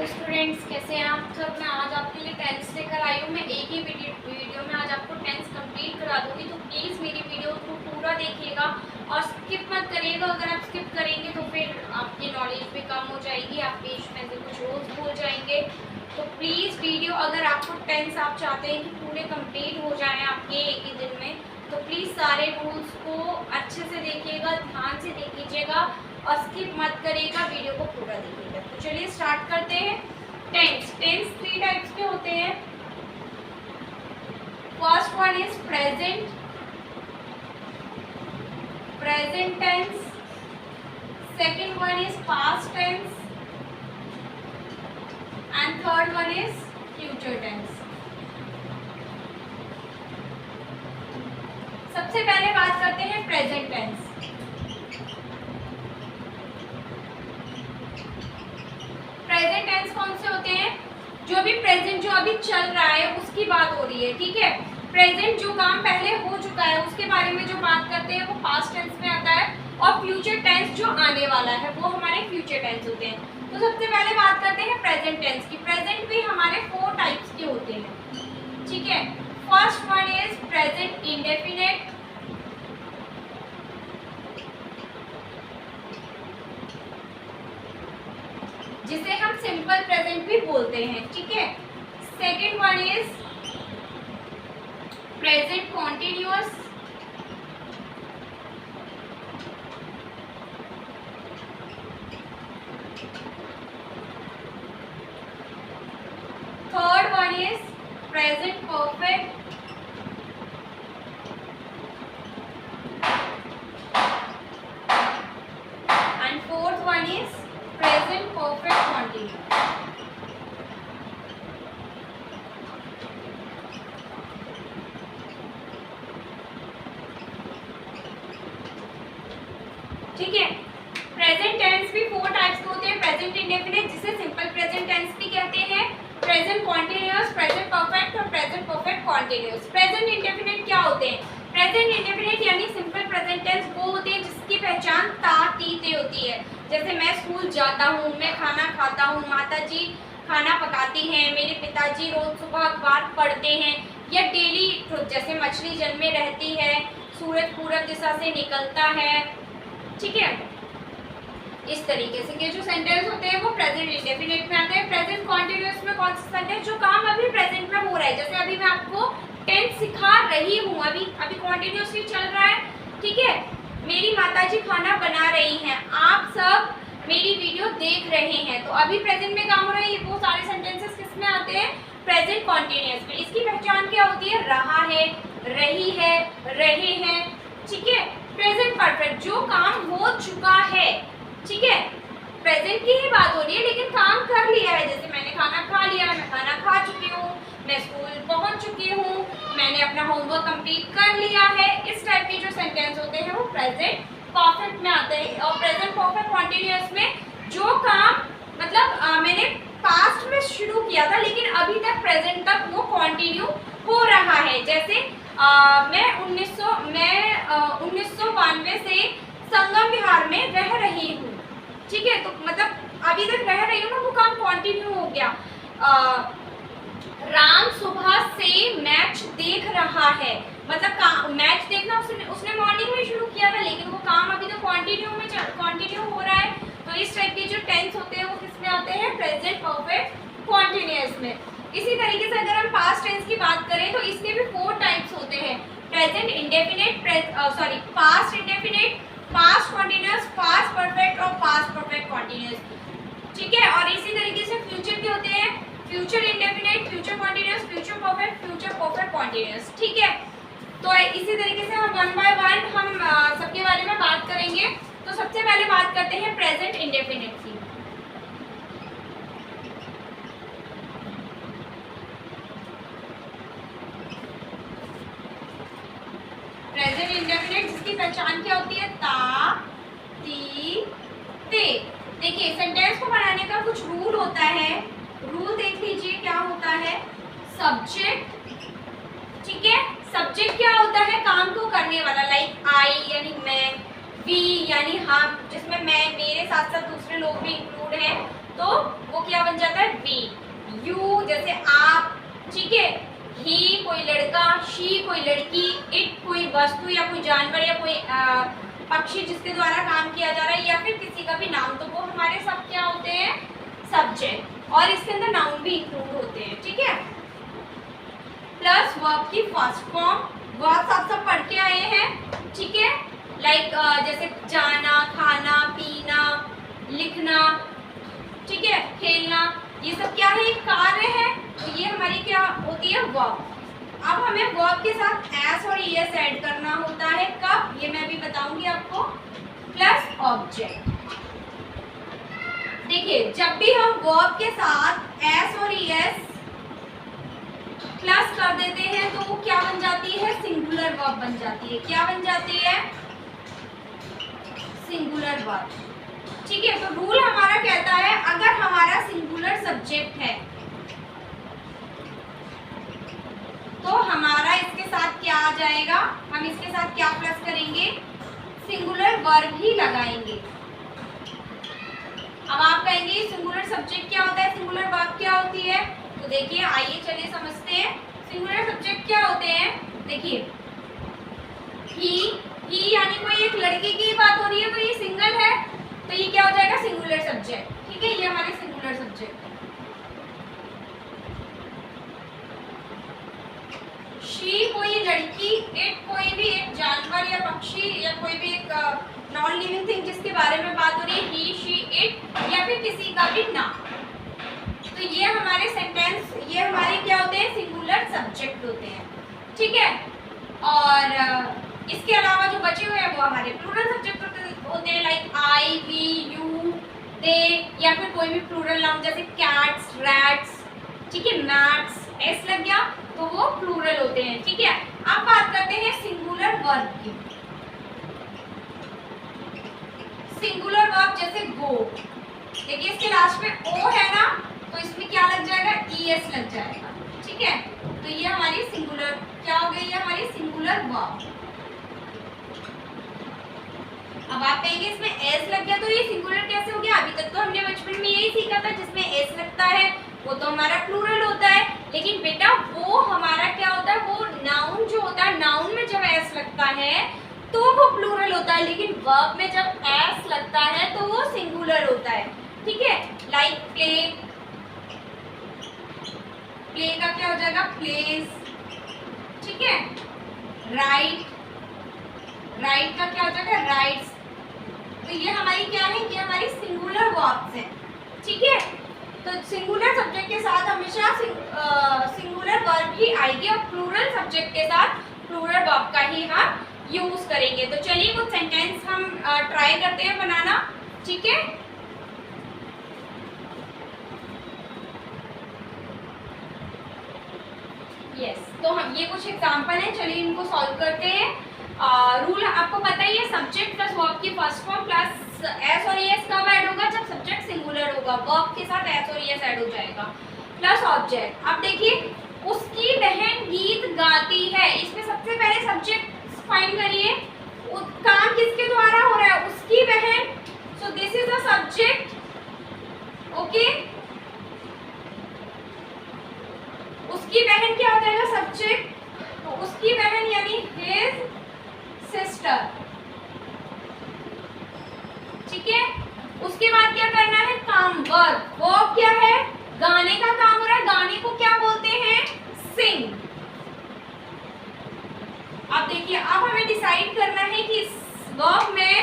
Students, कैसे हैं आप सब। मैं आज आपके लिए टेंस लेकर आई हूँ। मैं एक ही वीडियो में आज आपको टेंस कंप्लीट करा दूंगी, तो प्लीज़ मेरी वीडियो को पूरा देखिएगा और स्किप मत करिएगा। अगर आप स्किप करेंगे तो फिर आपकी नॉलेज भी कम हो जाएगी, आप बीच में से कुछ रोज भूल जाएंगे। तो प्लीज़ वीडियो, अगर आपको टेंस आप चाहते हैं कि पूरे कंप्लीट हो जाएँ आपके एक ही दिन में, तो प्लीज़ सारे रूल्स को अच्छे से देखिएगा, ध्यान से देख लीजिएगा और स्किप मत करिएगा, वीडियो को पूरा देखिएगा। तो चलिए स्टार्ट करते हैं। टेंस 3 टाइप्स के होते हैं। First one is present tense, second one is past tense and third one is future tense. सबसे पहले बात करते हैं प्रेजेंट टेंस। प्रेजेंट टेंस कौन से होते हैं? जो भी प्रेजेंट, जो अभी चल रहा है उसकी बात हो रही है, ठीक है। प्रेजेंट जो काम पहले हो चुका है उसके बारे में जो बात करते हैं वो पास्ट टेंस में आता है, और फ्यूचर टेंस जो आने वाला है वो हमारे फ्यूचर टेंस होते हैं। तो सबसे पहले बात करते हैं प्रेजेंट टेंस की। प्रेजेंट भी हमारे 4 टाइप्स के होते हैं, ठीक है। First one is present indefinite, जिसे हम सिंपल प्रेजेंट भी बोलते हैं, ठीक है। Second one is present continuous, third one is present perfect, and fourth one is present perfect continuous. ठीक है। प्रेजेंट टेंस भी 4 टाइप्स के होते हैं। प्रेजेंट इंडेफिनिट, जिसे सिंपल प्रेजेंट टेंस भी कहते हैं, प्रेजेंट कॉन्टिन्यूअस, प्रेजेंट परफेक्ट और present perfect continuous. Present indefinite क्या होते हैं? प्रेजेंट इंडेफिनिट यानी सिंपल प्रेजेंट टेंस वो होते हैं जिसकी पहचान ता ती ते होती है। जैसे मैं स्कूल जाता हूँ, मैं खाना खाता हूँ, माता जी खाना पकाती हैं, मेरे पिताजी रोज सुबह अखबार पढ़ते हैं, या डेली जैसे मछली जल में रहती है, सूरज पूरब दिशा से निकलता है, ठीक है। इस तरीके से के जो सेंटेंस होते हैं वो प्रेजेंट इंडेफिनिट में आते हैं। प्रेजेंट कॉन्टिन्यूअस में कौन सा सेंटेंस? जो काम अभी प्रेजेंट में हो रहा है। जैसे अभी मैं आपको टेंस सिखा रही हूँ, अभी कॉन्टिन्यूअसली चल रहा है, ठीक है। मेरी माताजी खाना बना रही हैं, आप सब मेरी वीडियो देख रहे हैं, तो अभी प्रेजेंट में काम हो रहा है। वो सारे सेंटेंसेस किस में आते हैं? प्रेजेंट कॉन्टिन्यूअस में। इसकी पहचान क्या होती है? रहा है, रही है, रहे हैं, ठीक है। प्रेजेंट परफेक्ट, जो काम हो चुका है, ठीक है। प्रेजेंट की ही बात हो रही है लेकिन काम कर लिया है। जैसे मैंने खाना खा लिया, मैं खाना खा चुकी हूँ, मैं स्कूल पहुँच चुकी हूँ, मैंने अपना होमवर्क कंप्लीट कर लिया है। इस टाइप के जो सेंटेंस होते हैं वो प्रेजेंट परफेक्ट में आते हैं। और प्रेजेंट परफेक्ट कॉन्टिन्यूअस में जो काम मतलब मैंने पास्ट में शुरू किया था लेकिन अभी तक प्रेजेंट तक वो कंटिन्यू हो रहा है। जैसे मैं 1992 से संगम विहार में रह रही हूँ, ठीक है। तो मतलब अभी तक रह रही हूँ ना, वो काम कंटिन्यू हो गया। राम सुबह से मैच देख रहा है, मतलब मैच देखना उसने मॉर्निंग में शुरू किया था लेकिन वो काम अभी तो कंटिन्यू हो रहा है। तो इस टाइप के जो टेंस होते हैं वो किस में आते हैं? प्रेजेंट परफेक्ट कॉन्टिन्यूअस में। इसी तरीके से अगर हम पास्ट टेंस की बात करें तो इसके भी 4 टाइप्स होते हैं। Present indefinite, past indefinite, past continuous, past perfect और पास्ट परफेक्ट कॉन्टिन्यूअस, ठीक है। और इसी तरीके से फ्यूचर के होते हैं future indefinite, future continuous, future perfect continuous, ठीक है। तो इसी तरीके से हम 1 बाय 1 हम सबके बारे में बात करेंगे। तो सबसे पहले बात करते हैं प्रेजेंट इंडेफिनिट की। प्रेजेंट इंडेफिनिट जिसकी पहचान क्या होती है? ता ती ते। देखिए, सेंटेंस को बनाने का कुछ रूल होता है। रूल देख लीजिए क्या होता है। सब्जेक्ट, ठीक है। सब्जेक्ट क्या होता है? काम को करने वाला, लाइक आई यानी मैं, वी यानी हम, जिसमें मैं मेरे साथ साथ दूसरे लोग भी इंक्लूड हैं, तो वो क्या बन जाता है वी। यू जैसे आप, ठीक है, ही कोई लड़का, शी कोई लड़की, इट कोई वस्तु या कोई जानवर या कोई पक्षी जिसके द्वारा काम किया जा रहा है, या फिर किसी का भी नाम, तो वो हमारे सब क्या होते हैं सब्जेक्ट, और इसके अंदर नाउन भी इंक्लूड होते हैं, ठीक है। प्लस वर्ब की फर्स्ट फॉर्म, वर्ब आप सब पढ़ के आए हैं, ठीक है, लाइक जैसे जाना, खाना, पीना, लिखना, ठीक है, खेलना, ये सब क्या है कार्य है, तो ये हमारी क्या होती है वर्ब। अब हमें वर्ब के साथ एस और ईएस ऐड करना होता है, कब, ये मैं भी बताऊंगी आपको। प्लस ऑब्जेक्ट, देखिए जब भी हम वर्ब के साथ एस और ईएस प्लस कर देते हैं तो वो क्या बन जाती है सिंगुलर वर्ब बन जाती है। क्या बन जाती है सिंगुलर वर्ब, ठीक है। तो रूल हमारा कहता है अगर हमारा सिंगुलर सब्जेक्ट है तो हमारा इसके साथ क्या आ जाएगा, हम इसके साथ क्या प्लस करेंगे, सिंगुलर वर्ब ही लगाएंगे। अब आप कहेंगे सिंगुलर सब्जेक्ट क्या होता है, सिंगुलर वर्ब क्या होती है, तो देखिए आइए चलिए समझते हैं। सिंगुलर सब्जेक्ट क्या होते हैं, देखिए ही यानी कोई एक लड़की की बात हो रही है तो ये सिंगल है, तो ये क्या हो जाएगा सिंगुलर सब्जेक्ट, ठीक है, ये हमारे सिंगुलर सब्जेक्ट। शी कोई लड़की, इट कोई भी एक जानवर या पक्षी या कोई भी एक नॉन लिविंग थिंग जिसके बारे में बात हो रही है, ही, शी, इट या फिर किसी का भी नाम, तो ये हमारे सेंटेंस, ये हमारे क्या होते हैं सिंगुलर सब्जेक्ट होते हैं, ठीक है। और इसके अलावा जो बचे हुए हैं वो हमारे प्लूरल सब्जेक्ट होते हैं, लाइक आई, वी, यू, दे, या फिर कोई भी प्लूरल नाउन जैसे कैट्स, रैट्स, ठीक है, मैट्स, एस लग गया तो वो प्लूरल होते हैं, ठीक है। अब बात करते हैं सिंगुलर वर्ब की। सिंगुलर वर्ब जैसे गो, देखिए इसके लास्ट में ओ है ना, तो इसमें क्या लग जाएगा ईएस लग जाएगा, ठीक है। तो ये हमारी सिंगुलर क्या हो गई, ये हमारी सिंगुलर वर्ब। अब आप कहेंगे इसमें एस लग गया तो ये सिंगुलर कैसे हो गया, अभी तक तो हमने बचपन में यही सीखा था जिसमें एस लगता है वो तो हमारा प्लूरल होता है, लेकिन बेटा वो हमारा क्या होता है, वो नाउन जो होता है, नाउन में जब एस लगता है तो वो प्लूरल होता है, लेकिन वर्ब में जब एस लगता है तो वो सिंगुलर होता है, ठीक है। लाइक प्ले, प्ले का क्या हो जाएगा प्लेस, ठीक है। राइट, राइट का क्या हो जाएगा राइट्स, तो ये हमारी क्या है, ये हमारी सिंगुलर वर्ब्स हैं, ठीक है। तो सिंगुलर सब्जेक्ट के साथ हमेशा सिंगुलर वर्ब ही आएगी और प्लूरल सब्जेक्ट के साथ प्लूरल वर्ब का ही हम यूज करेंगे। तो चलिए कुछ सेंटेंस हम ट्राई करते हैं बनाना, ठीक है। यस, तो हम ये कुछ एग्जांपल है, चलिए इनको सॉल्व करते हैं। रूल आपको पता ही है, सब्जेक्ट प्लस वर्ब की फर्स्ट फॉर्म प्लस एस और एस कब ऐड होगा, जब सब्जेक्ट सिंगुलर होगा, वर्ब के साथ एस और एस ऐड हो जाएगा। प्लस ऑब्जेक्ट, अब देखिए उसकी बहन गीत गाती है, इसमें सबसे पहले सब्जेक्ट फाइंड करिए, काम किसके द्वारा हो रहा है, उसकी बहन, so this is the subject, okay. उसकी बहन क्या हो जाएगा सब्जेक्ट, तो उसकी बहन यानी हिज सिस्टर, ठीक है। उसके बाद क्या करना है काम, वर्ब, वर्ब क्या है गाने का काम हो रहा है, गाने को क्या बोलते हैं सिंग। अब देखिए अब हमें डिसाइड करना है कि वर्ब में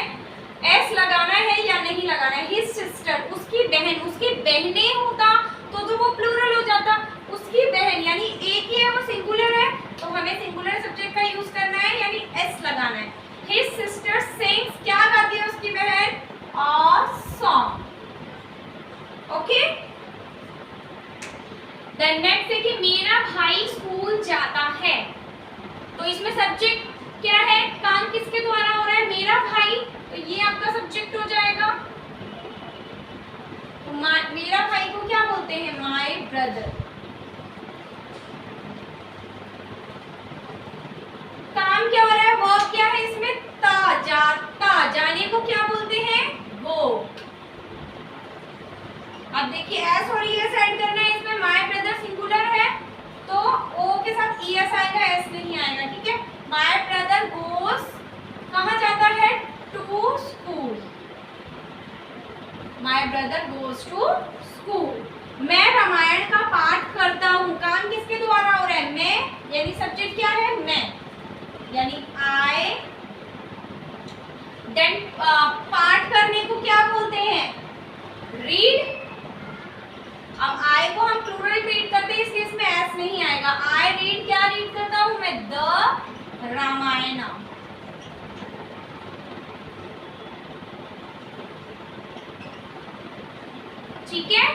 एस लगाना है या नहीं लगाना है। हिज सिस्टर, उसकी बहन, उसकी बहनें होता तो वो प्लूरल हो जाता, उसकी बहन यानी एक ही है वो सिंगुलर है, तो हमें सिंगुलर सब्जेक्ट का यूज करना है यानी एस लगाना है। हिज सिस्टर सिंग्स, क्या गाती है उसकी बहन, a song, okay. Then next देखिए मेरा भाई स्कूल जाता है, तो इसमें सब्जेक्ट क्या है, काम किसके द्वारा हो रहा है मेरा भाई, तो ये आपका सब्जेक्ट हो जाएगा। तो मेरा भाई को क्या बोलते हैं माय ब्रदर। काम क्या हो रहा है, वर्ब क्या है इसमें ता, जाता, जाने को क्या बोलते हैं गो। अब देखिए एस और ईएस ऐड करना है, इसमें माय ब्रदर सिंगुलर है तो ओ के साथ ईएस आएगा, एस नहीं आएगा, ठीक है। माय ब्रदर गोस कहाँ जाता है, to school, my brother goes to school. मैं रामायण का पाठ करता हूँ, काम किसके द्वारा हो रहा है, मैं, यानी सब्जेक्ट क्या है, मैं, यानी आई। देन पाठ करने को क्या बोलते हैं, रीड। अब आई को हम प्लूरल रीड करते हैं, इस केस में एस नहीं आएगा। आई रीड, क्या रीड करता हूं मैं, द रामायण। ठीक है।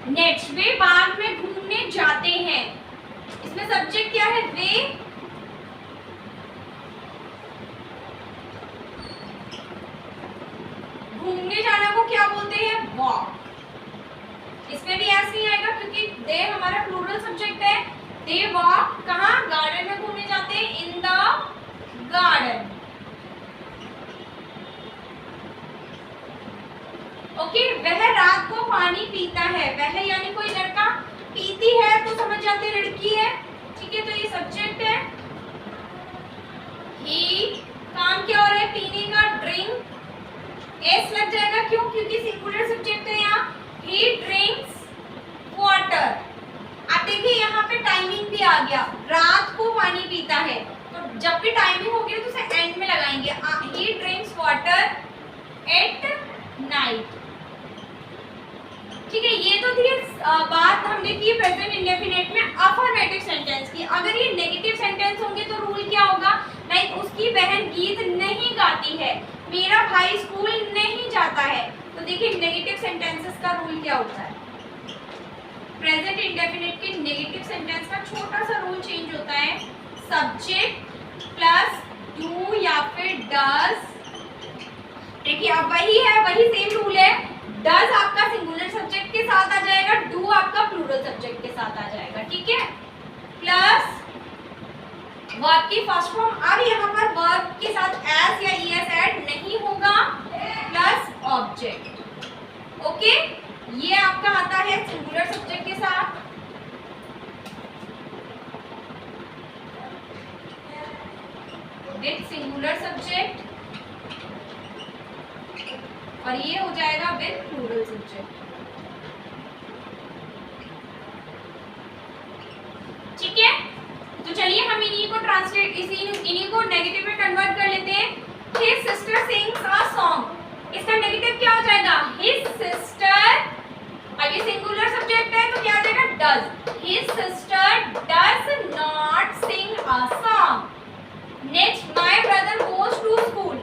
नेक्स्ट, वे बाग में घूमने जाते हैं, इसमें सब्जेक्ट क्या है, वे। घूमने जाना को क्या बोलते हैं, वॉक। इसमें भी ऐसे ही आएगा क्योंकि दे हमारा प्लूरल सब्जेक्ट है। दे वॉक, कहाँ, गार्डन में घूमने जाते हैं, इन द गार्डन। ओके, वह रात को पानी पीता है, वह यानी कोई लड़का, पीती है तो समझ जाते हैं लड़की है, ठीक है, तो ये सब्जेक्ट है। ही, काम क्या हो रहा है, पीने का, ड्रिंक, एस लग जाएगा, क्यों, क्योंकि सिंगुलर सब्जेक्ट है यहाँ। ही ड्रिंक्स वाटर। अब देखिए यहाँ पे टाइमिंग भी आ गया, रात को पानी पीता है, तो जब भी टाइमिंग होगी तो उसे एंड में लगाएंगे। ही ड्रिंक्स वाटर एट नाइट। ठीक है, ये तो थी बात हमने की प्रेजेंट इंडेफिनिट में अफर्मेटिव सेंटेंस की। अगर ये नेगेटिव सेंटेंस होंगे तो रूल क्या होगा, लाइक उसकी बहन गीत नहीं गाती है, मेरा भाई स्कूल नहीं जाता है, तो देखिए नेगेटिव सेंटेंसेस का रूल क्या होता है। प्रेजेंट इंडेफिनिट के नेगेटिव सेंटेंस का छोटा सा रूल चेंज होता है, सब्जेक्ट प्लस डू या फिर डज। देखिए अब वही है, वही सेम रूल है, डज आपका सिंगुलर सब्जेक्ट के साथ आ जाएगा, डू आपका प्लूरल सब्जेक्ट के साथ आ जाएगा, ठीक है। प्लस वर्ब की फर्स्ट फॉर्म, अब यहाँ पर वर्ब के साथ एस या ईएस ऐड नहीं होगा, प्लस ऑब्जेक्ट। ओके, ये आपका आता है सिंगुलर सब्जेक्ट के साथ। विद सिंगुलर सब्जेक्ट, और ये हो जाएगा विद प्लूरल सब्जेक्ट। ठीक है, तो चलिए हम इन्हीं को ट्रांसलेट, इन्हीं को नेगेटिव में कन्वर्ट कर लेते हैं। His sister sings a song, इसका नेगेटिव क्या हो जाएगा, His sister, अब ये सिंगुलर सब्जेक्ट है तो क्या आ जाएगा, does। His sister does not sing a song। Next, my brother goes to school,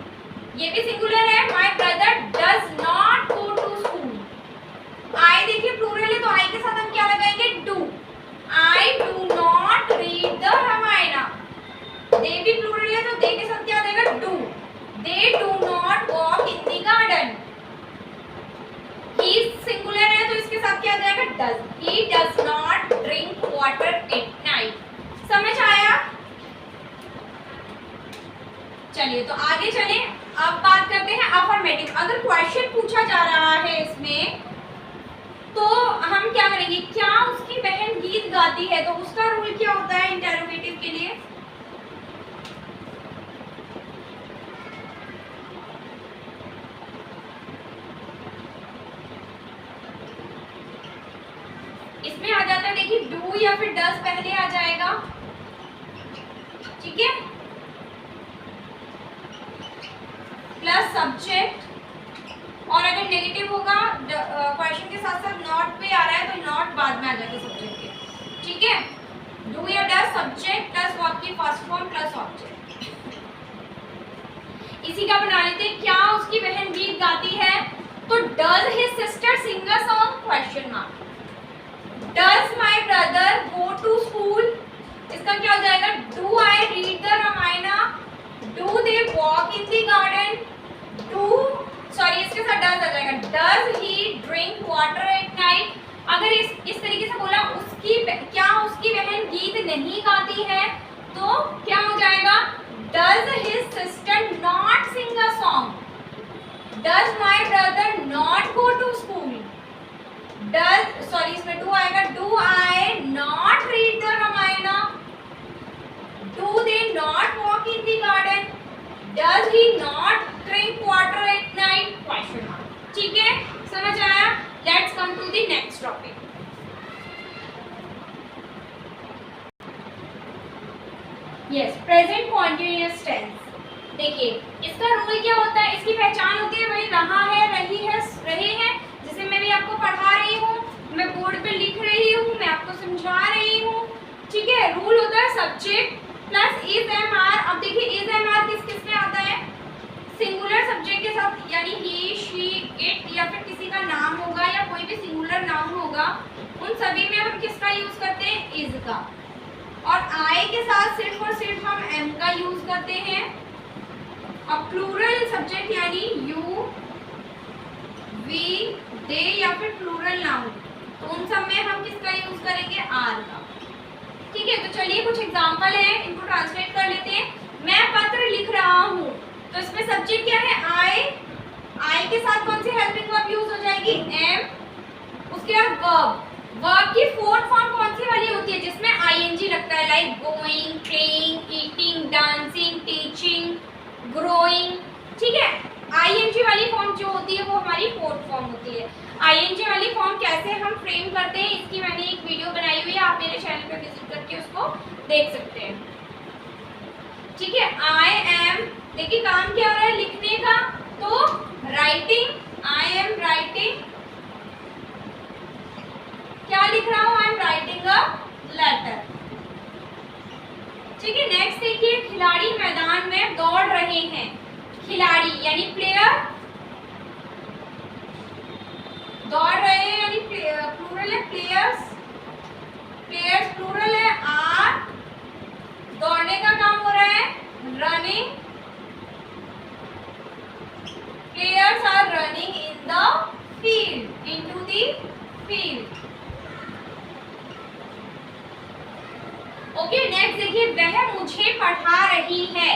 ये भी सिंगुलर है, my brother does not go to school। I देखिए प्लूरल है तो I के साथ हम क्या लगाएंगे, do। I do not read the Ramayana। they भी प्लूरल है तो they के साथ क्या आ जाएगा, do। they do not walk in the garden। he singular है तो इसके साथ क्या आ जाएगा, does। he does not drink water at night। समझ आया? चलिए तो आगे चलें, अब बात करते हैं अफर्मेटिव। अगर क्वेश्चन पूछा जा रहा है इसमें तो हम क्या करेंगे, क्या उसकी बहन गीत गाती है, तो उसका रूल क्या होता है इंटरोगेटिव के लिए, इसमें आ जाता है, देखिए डू या फिर डस पहले आ जाएगा, ठीक है, प्लस सब्जेक्ट, और अगर नेगेटिव होगा क्वेश्चन के साथ साथ नॉट पे आ रहा है तो नॉट बाद में आ जाएगा सब्जेक्ट के, ठीक है। डू या डज सब्जेक्ट प्लस वर्ब की फर्स्ट फॉर्म प्लस ऑब्जेक्ट। इसी का बना लेते हैं, क्या उसकी बहन गीत गाती है, तो does his sister sing a song, question mark. Does my brother go to school, इसका क्या हो जाएगा, do I read the Ramayana, do they walk in the garden, do, sorry इसके साथ डज आ जाएगा, does he drink water at night. अगर इस तरीके से बोला, क्या उसकी बहन गीत नहीं गाती है, तो क्या हो जाएगा, does his sister not sing a song, does my brother not go to school. Sorry इसमें डू आएगा, do I not read the Ramayan, do they not walk in the garden, does he not drink water at night, question mark. ठीक है, समझ आया? Let's come to the next topic. Yes, present continuous tense. देखिए इसका rule क्या होता है, इसकी पहचान होती है, वही रहा है, रही है, रहे हैं, जिसे मैं भी आपको पढ़ा रही हूँ, मैं बोर्ड पे लिख रही हूँ, मैं आपको समझा रही हूँ। ठीक है, रूल होता है subject plus is am are. अब देखिए इज एम आर किस किस में आता है, सिंगुलर सब्जेक्ट के साथ, यानी ही, शी, इट या फिर किसी का नाम होगा या कोई भी सिंगुलर नाम होगा, उन सभी में हम किसका यूज करते हैं, इज का। और आई के साथ सिर्फ और सिर्फ हम एम का यूज करते हैं। अब प्लूरल सब्जेक्ट यानी यू, वी, दे या फिर प्लूरल नाउन, तो उन सब में हम किसका यूज करेंगे, आर का। ठीक है, तो चलिए कुछ एग्जांपल है, इनको ट्रांसलेट कर लेते हैं। मैं पत्र लिख रहा हूँ, तो इसमें सब्जेक्ट क्या है, आई। आई के साथ कौन सी हेल्पिंग वर्ब यूज हो जाएगी, एम। उसके बाद वर्ब, वर्ब की फोर्थ फॉर्म कौन सी वाली होती है, जिसमें आईएनजी लगता है, like going, playing, eating, dancing, teaching, growing. ठीक है, आईएनजी वाली फॉर्म जो होती है वो हमारी फोर्थ फॉर्म होती है। आईएनजी वाली फॉर्म कैसे हम फ्रेम करते हैं, इसकी मैंने एक वीडियो बनाई हुई है, आप मेरे चैनल पे विजिट करके उसको देख सकते हैं। ठीक है, आई एम, देखिए काम क्या हो रहा है, लिखने का, तो राइटिंग, आई एम राइटिंग, क्या लिख रहा हूं, I am writing a letter. ठीक है, नेक्स्ट देखिए, खिलाड़ी मैदान में दौड़ रहे हैं, खिलाड़ी यानी प्लेयर, दौड़ रहे हैं यानी प्लूरल है, प्लेयर्स, प्लेयर्स प्लूरल है, आर, दौड़ने का काम हो रहा है, running, players are running in the field, into the field. Okay, next देखिए, वह मुझे पढ़ा रही है,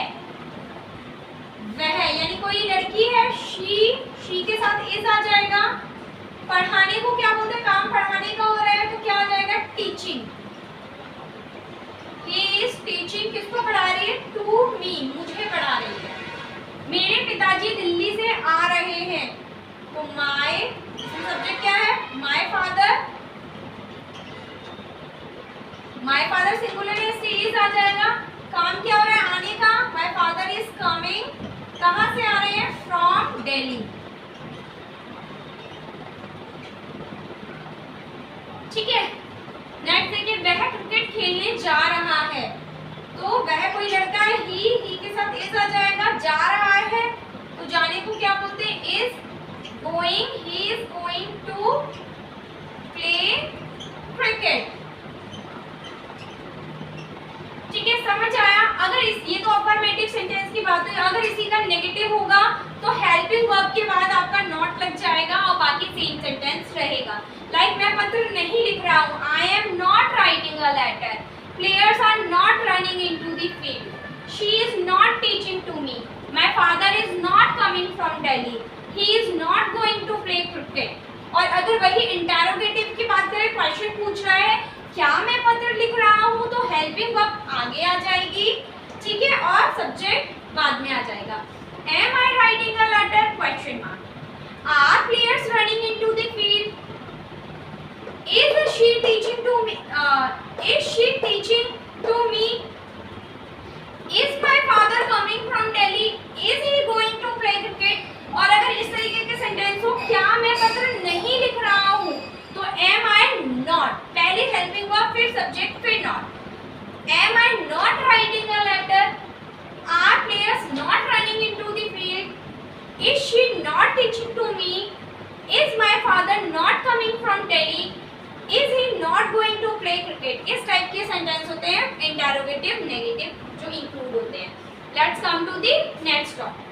वह यानी कोई लड़की है, शी के साथ इज आ जाएगा। पढ़ाने को क्या बोलते हैं, काम पढ़ाने का हो रहा है, तो क्या आ जाएगा, टीचिंग। ही इज टीचिंग, किसको पढ़ा रही है, टू मी, मुझे पढ़ा रही है। मेरे पिताजी दिल्ली से आ रहे हैं, तो माय, सब्जेक्ट क्या है, my father, my father singular है, से इज आ जाएगा। काम क्या हो रहा है, आने का, माय फादर इज कमिंग, कहां से आ रहे हैं, फ्रॉम दिल्ली। ठीक है, नेक्स्ट देखिए, वह क्रिकेट खेलने जा रहा है, तो वह कोई लड़का है, ही के साथ इज आ जाएगा, जा रहा है, तो जाने को क्या बोलते हैं, is going, he is going to play cricket. ठीक है, समझ आया? अगर ये तो अफर्मेटिव सेंटेंस की बात है, अगर इसी का नेगेटिव होगा तो हेल्पिंग वर्ब के बाद आपका नॉट लग जाएगा और बाकी सेम सेंटेंस रहेगा। लाइक मैं पत्र नहीं लिख रहा हूँ, I am not writing a letter, players are not running into the field, she is not teaching to me, my father is not coming from Delhi, he is not going to play cricket. और अगर वही interrogative की बात करें, question पूछ रहा है क्या मैं पत्र लिख रहा हूँ, तो हेल्पिंग वर्ब आगे आ जाएगी। ठीक है, और सब्जेक्ट बाद में आ जाएगा। Am I writing a letter, question mark. Are players running into the field, is she teaching to me, is she teaching to me, is my father coming from Delhi, is he going to play cricket. और अगर इस तरीके के sentence हो, क्या मैं पत्र नहीं लिख रहा हूँ, तो एम आई नॉट, पहले हेल्पिंग वर्ब फिर सब्जेक्ट फिर not. Am I not writing a letter, are players not running into the field, is she not teaching to me, is my father not coming from Delhi, is he not going to play cricket. इस type के sentence होते हैं interrogative negative जो include होते हैं। Let's come to the next topic.